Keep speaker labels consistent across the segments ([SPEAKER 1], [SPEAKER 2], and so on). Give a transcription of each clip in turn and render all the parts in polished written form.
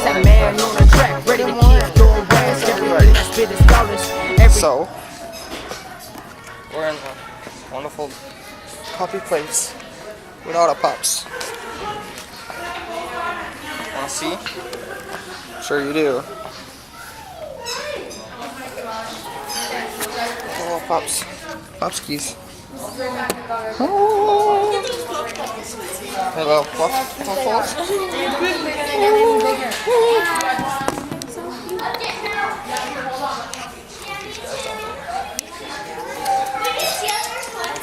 [SPEAKER 1] that man on the track, ready to keep doing rags. Everything I spit is flawless.
[SPEAKER 2] So, we're in a wonderful puppy place with all the pups. Wanna see? Sure you do. Little pups. Pupskis. Oh. Hello, puffles.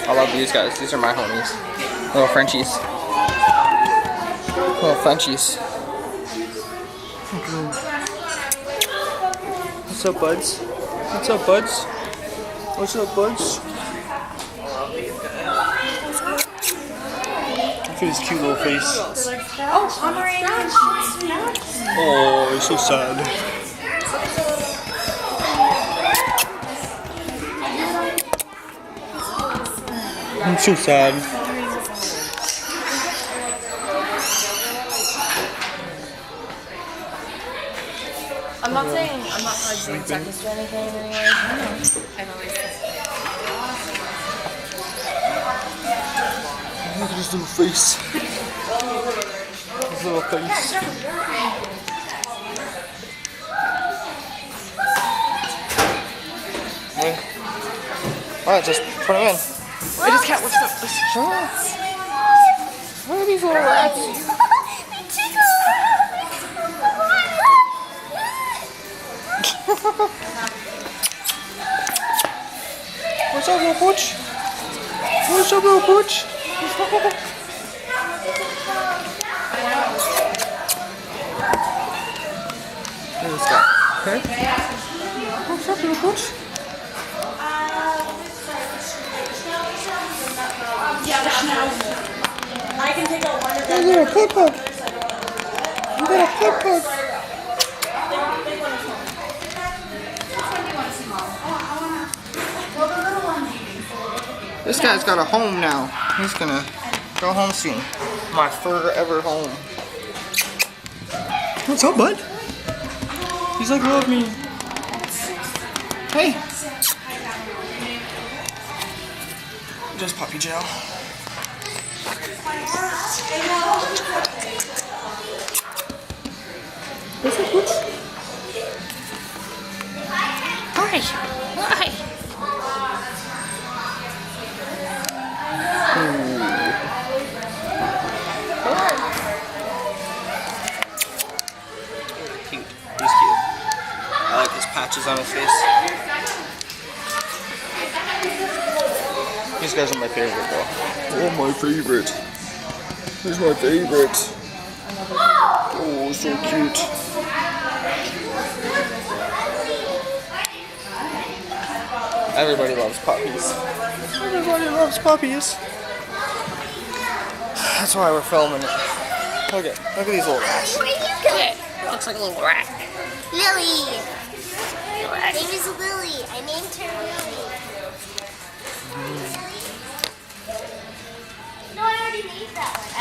[SPEAKER 2] I love these guys. These are my homies. Little Frenchies. Little Frenchies. What's up, buds? What's up, buds? What's up, buds? Look at his cute little face.
[SPEAKER 3] Oh, Pomeranian.
[SPEAKER 2] Oh, he's so sad. I'm so sad.
[SPEAKER 3] I'm not like being sexist or anything anyway. I've always said.
[SPEAKER 2] Look at his little face. His little face. Alright, just put him in.
[SPEAKER 3] I just can't. What's up?
[SPEAKER 2] What are these little rats? What's up, little pooch? What's up, little pooch? Look at this guy. Okay. What's up, little pooch?
[SPEAKER 3] I can take out one of
[SPEAKER 2] Hey, little pig bug. You got a pig bug. This guy's got a home now. He's gonna go home soon. My forever home. What's up, bud? He's like, love me. Hey. Just puppy jail. What's up, Boots? Hi. Hi. Cute. He's cute. I like his patches on his face. These guys are my favorite, though. Oh, my favorite. He's my favorite. Oh, so cute. Everybody loves puppies. Everybody loves puppies. That's why we're filming it. Look at these little rats.
[SPEAKER 3] Where you go? Looks like a little rat. Lily. Her name is Lily. I named her Lily. No, I already named that one. I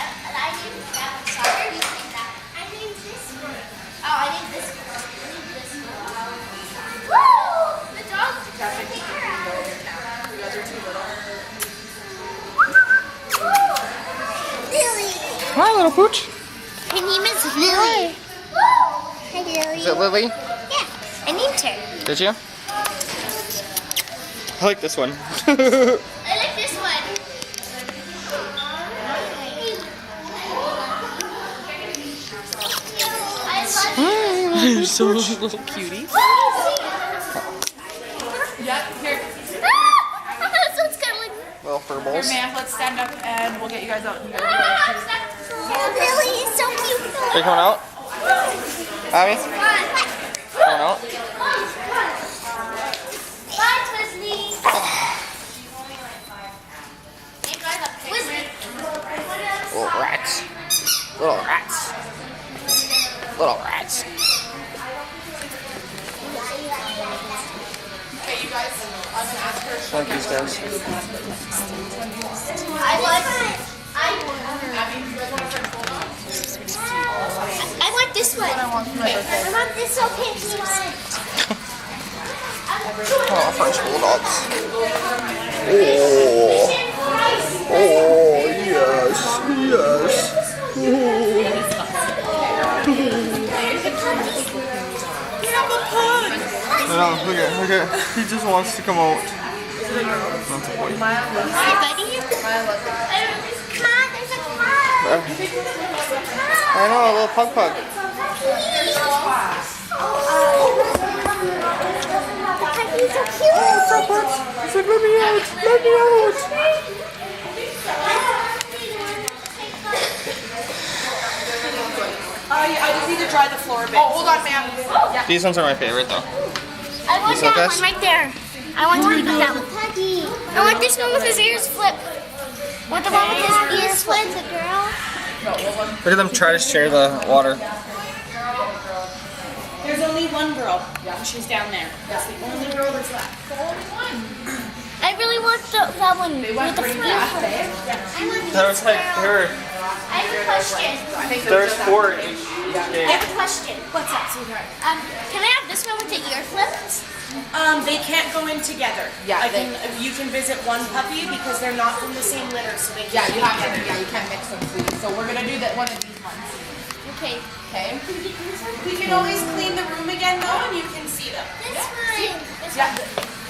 [SPEAKER 3] named that one. So I already named that one. I named this one. Oh, I named this one. I named this one. Woo! The dog's trying to take her out. You guys are too little. Lily.
[SPEAKER 2] Hi, little pooch.
[SPEAKER 3] Her name is Lily. Hi, Lily.
[SPEAKER 2] Is it Lily?
[SPEAKER 3] Yeah, I named her.
[SPEAKER 2] Did you? I like this one.
[SPEAKER 3] I like this one.
[SPEAKER 2] You're so little cutie.
[SPEAKER 4] Yep, here.
[SPEAKER 3] This one's kind of like...
[SPEAKER 2] Little fur balls.
[SPEAKER 4] Here, man, let's stand up and we'll get you guys out. You guys
[SPEAKER 3] Oh, Lily is so cute.
[SPEAKER 2] Are you coming out? Abby? Coming out?
[SPEAKER 3] Bye, Twizzly.
[SPEAKER 2] Little rats. Little rats. Little rats.
[SPEAKER 4] Okay, you guys, I'm gonna ask her.
[SPEAKER 2] Like these guys.
[SPEAKER 3] I want this this one. I want this so pink one.
[SPEAKER 2] Oh, French bulldogs. Oh, oh, yes, yes. No, look at, he just wants to come out. That's a boy.
[SPEAKER 3] Hi, buddy. Come on, there's a car.
[SPEAKER 2] I know, a little pug pug.
[SPEAKER 3] He's so cute.
[SPEAKER 2] He said, let me out, let me out.
[SPEAKER 4] I just need to dry the floor a bit. Oh, hold on, ma'am. Yeah.
[SPEAKER 2] These ones are my favorite though.
[SPEAKER 3] I want
[SPEAKER 2] These
[SPEAKER 3] that
[SPEAKER 2] look
[SPEAKER 3] one right there. I want to keep that one. I want this one with his ears flipped. Want the one with his ears flipped, the girl.
[SPEAKER 2] Look at them try to share the water.
[SPEAKER 5] There's only one girl, and she's down there. That's the only girl that's left.
[SPEAKER 3] I really want that one with the flip.
[SPEAKER 2] There's like,
[SPEAKER 3] I have a question.
[SPEAKER 2] there's 4 in each
[SPEAKER 3] I
[SPEAKER 2] game.
[SPEAKER 3] have a question.
[SPEAKER 5] What's up, sweetheart?
[SPEAKER 3] Can I have this one with the ear flips?
[SPEAKER 5] They can't go in together.
[SPEAKER 4] Yeah,
[SPEAKER 5] You can visit one puppy because they're not from the same litter, so they
[SPEAKER 4] Yeah,
[SPEAKER 5] can't
[SPEAKER 4] you
[SPEAKER 5] go
[SPEAKER 4] have to.
[SPEAKER 5] together.
[SPEAKER 4] Yeah, you can't mix them, please. So we're gonna do that one of these ones.
[SPEAKER 3] Okay.
[SPEAKER 4] Okay.
[SPEAKER 5] We can always clean the room again though, and you can see them.
[SPEAKER 3] This one. This
[SPEAKER 4] Yeah.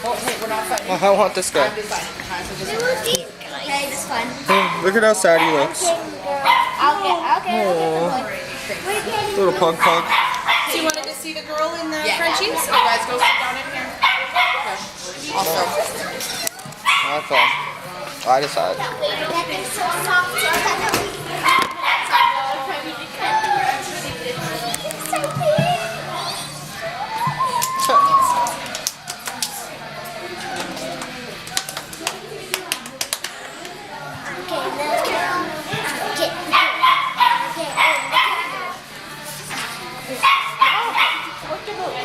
[SPEAKER 4] Oh, hey, we're not fighting.
[SPEAKER 2] I want this guy.
[SPEAKER 4] I'm deciding. So just
[SPEAKER 3] one. These guys. Okay, this one.
[SPEAKER 2] Look at how sad he looks.
[SPEAKER 3] I'll get the boy.
[SPEAKER 2] Little pug pug.
[SPEAKER 5] So you wanted to see the girl in the
[SPEAKER 4] yeah.
[SPEAKER 5] Frenchies?
[SPEAKER 4] So you guys go sit down in here. Also,
[SPEAKER 2] That's all. I decide.
[SPEAKER 3] That is so soft. So that we so big.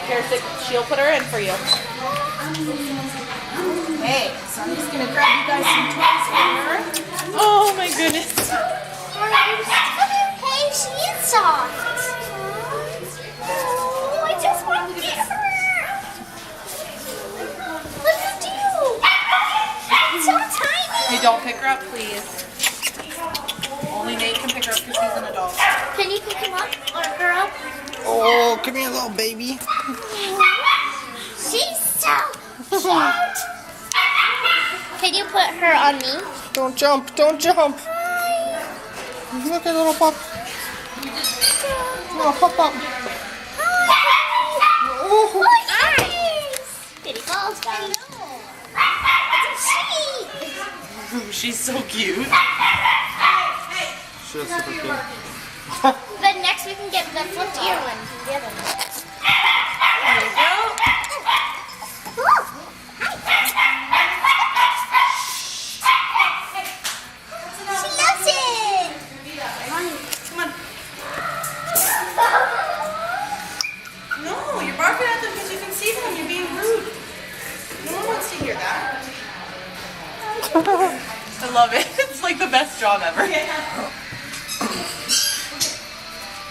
[SPEAKER 5] Here's she'll put her in for you. Okay, so I'm just gonna grab you guys some toys here. Oh my goodness.
[SPEAKER 3] Hey, she is soft. Oh, I just want to get her. Look at you. It's so tiny.
[SPEAKER 4] hey, don't pick her up, please. Only Nate can pick her up because he's an adult.
[SPEAKER 3] Can you pick him up or her up?
[SPEAKER 2] Oh, give me a little baby.
[SPEAKER 3] She's so cute. Can you put her on me?
[SPEAKER 2] Don't jump, don't jump. Look at little pup. Little pup pup.
[SPEAKER 3] Oh, nice. Kitty balls, guys. It's a sheep.
[SPEAKER 4] She's so cute.
[SPEAKER 2] She's super cute.
[SPEAKER 3] But next we can get the flipped ear one from the other one.
[SPEAKER 5] There you go.
[SPEAKER 3] Oh, she loves it.
[SPEAKER 5] Come on. No, you're barking at them because you can see them. You're being rude. No one wants to hear that.
[SPEAKER 4] I love it. It's like the best job ever.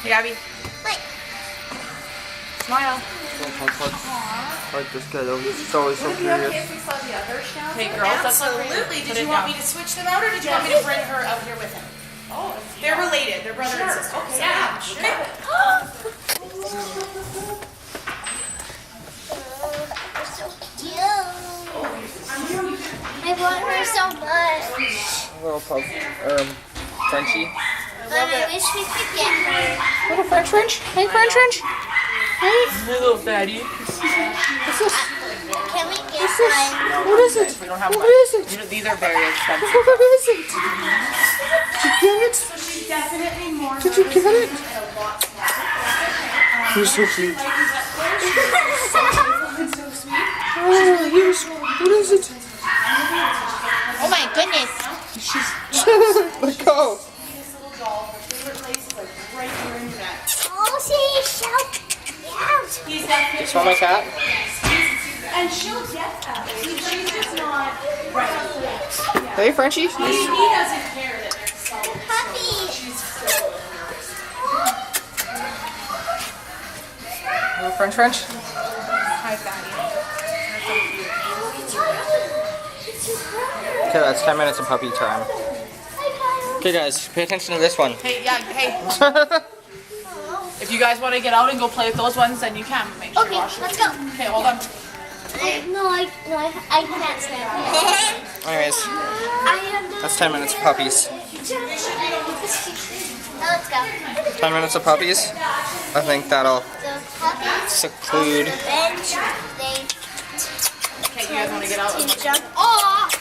[SPEAKER 4] Hey, Abby.
[SPEAKER 3] Wait.
[SPEAKER 4] Smile.
[SPEAKER 2] Like this guy though, he's always so curious.
[SPEAKER 4] Hey, girls, that's not for you.
[SPEAKER 5] Absolutely.
[SPEAKER 4] Put
[SPEAKER 5] Did
[SPEAKER 4] it
[SPEAKER 5] you want
[SPEAKER 4] down.
[SPEAKER 5] me to switch them out, or did you want me to bring her out here with him? Oh, they're related. They're brother and sister. Okay, yeah, sure.
[SPEAKER 3] They're so cute. I want her so much.
[SPEAKER 2] Little pup, Frenchie.
[SPEAKER 3] But I wish we could get her.
[SPEAKER 2] Little French. Hey, French.
[SPEAKER 4] Little fatty.
[SPEAKER 3] Can we get one?
[SPEAKER 2] What is it?
[SPEAKER 4] We don't have
[SPEAKER 2] What
[SPEAKER 4] much.
[SPEAKER 2] is it?
[SPEAKER 4] These are very expensive.
[SPEAKER 2] What is it? Did you get it?
[SPEAKER 5] So she's definitely more.
[SPEAKER 2] Did you get it? You're so sweet. Oh, yes. What is it?
[SPEAKER 3] Oh my goodness.
[SPEAKER 2] Let go.
[SPEAKER 3] Oh, she's so cute.
[SPEAKER 5] He's definitely.
[SPEAKER 2] You saw my cat?
[SPEAKER 5] And she'll get that. She's just not right.
[SPEAKER 2] Hey, Frenchie.
[SPEAKER 5] He doesn't care that they're so.
[SPEAKER 3] Puppy.
[SPEAKER 5] She's
[SPEAKER 4] French, French.
[SPEAKER 5] Hi, Fatty.
[SPEAKER 6] Okay, that's 10 minutes of puppy time. Okay, guys, pay attention to this one.
[SPEAKER 4] Hey, yeah, hey. If you guys want to get out and go play with those ones, then you can. Make sure
[SPEAKER 3] Okay,
[SPEAKER 4] you wash
[SPEAKER 3] let's go.
[SPEAKER 4] Okay, hold on.
[SPEAKER 3] No, I can't stand it.
[SPEAKER 6] Anyways,
[SPEAKER 3] I have no.
[SPEAKER 6] that's 10 minutes of puppies.
[SPEAKER 3] Let's go.
[SPEAKER 6] 10 minutes of puppies. I think that'll
[SPEAKER 3] The puppies
[SPEAKER 6] seclude.
[SPEAKER 3] bench, they
[SPEAKER 4] Okay, you guys want to get out?
[SPEAKER 3] to jump off.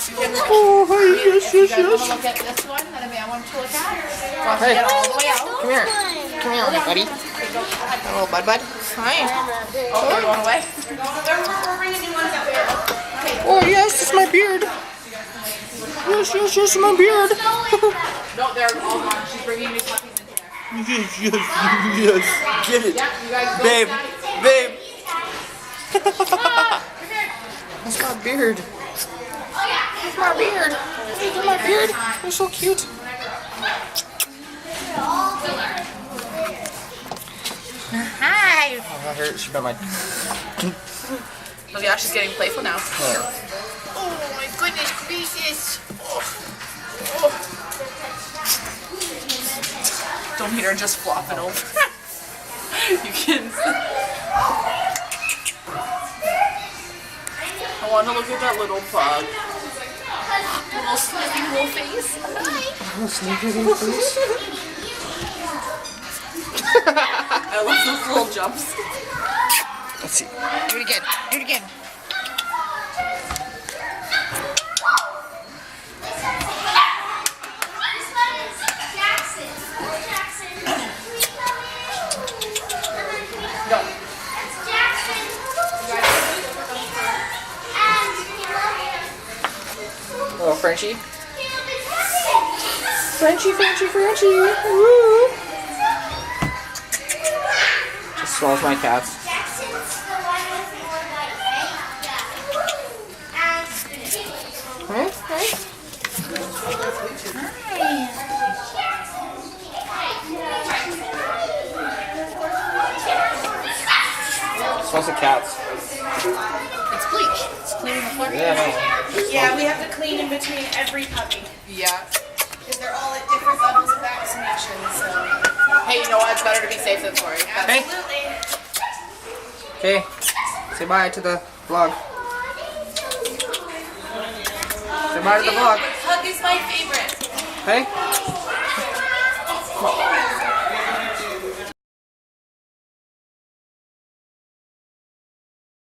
[SPEAKER 4] You can,
[SPEAKER 6] Oh,
[SPEAKER 4] if you guys want to look at this one that I want to look at, want to
[SPEAKER 6] Hey.
[SPEAKER 4] get all the way out.
[SPEAKER 6] Come here. Come here, buddy. Hello, bud.
[SPEAKER 4] Fine. Oh, you're going away?
[SPEAKER 5] We're bringing new ones out there.
[SPEAKER 6] Oh, yes, it's my beard. Yes, yes, yes, my beard.
[SPEAKER 4] No, they're all gone. She's bringing new puppies into there.
[SPEAKER 6] Yes, yes, yes. Get it.
[SPEAKER 4] Yeah, you guys go.
[SPEAKER 6] Babe,
[SPEAKER 4] Daddy.
[SPEAKER 6] babe.
[SPEAKER 4] Come here.
[SPEAKER 6] That's my beard. That's my beard. Look at my beard. You're so cute.
[SPEAKER 4] Hi.
[SPEAKER 6] Oh, that hurt. She bit my...
[SPEAKER 4] Oh yeah, she's getting playful now.
[SPEAKER 6] Oh.
[SPEAKER 4] Oh my goodness gracious. Don't hit her just flopping over. You can. I want to look at that little pug. Little sniffy little face. I love those little jumps.
[SPEAKER 6] Let's see. Do it again. Do it again.
[SPEAKER 3] This one is Jackson. Jackson.
[SPEAKER 4] Go.
[SPEAKER 3] That's Jackson. And
[SPEAKER 6] Oh, Frenchie.
[SPEAKER 3] Frenchie.
[SPEAKER 6] Frenchie, Frenchie. Woo. Just swallows my cats.
[SPEAKER 3] Jackson's the one with more white, right? Yeah. And
[SPEAKER 6] Huh? Huh? Smells like cats.
[SPEAKER 4] It's bleach. It's cleaning the floor.
[SPEAKER 6] Yeah, no.
[SPEAKER 5] Yeah, we have to clean in between every puppy.
[SPEAKER 4] Yeah.
[SPEAKER 5] Because they're all at different levels of vaccination, so.
[SPEAKER 4] Hey, you know what? It's better to be safe than sorry.
[SPEAKER 6] Hey.
[SPEAKER 5] Absolutely.
[SPEAKER 6] Okay. Say bye to the vlog. Say bye to the vlog.
[SPEAKER 5] Hug is my favorite.
[SPEAKER 6] Hey.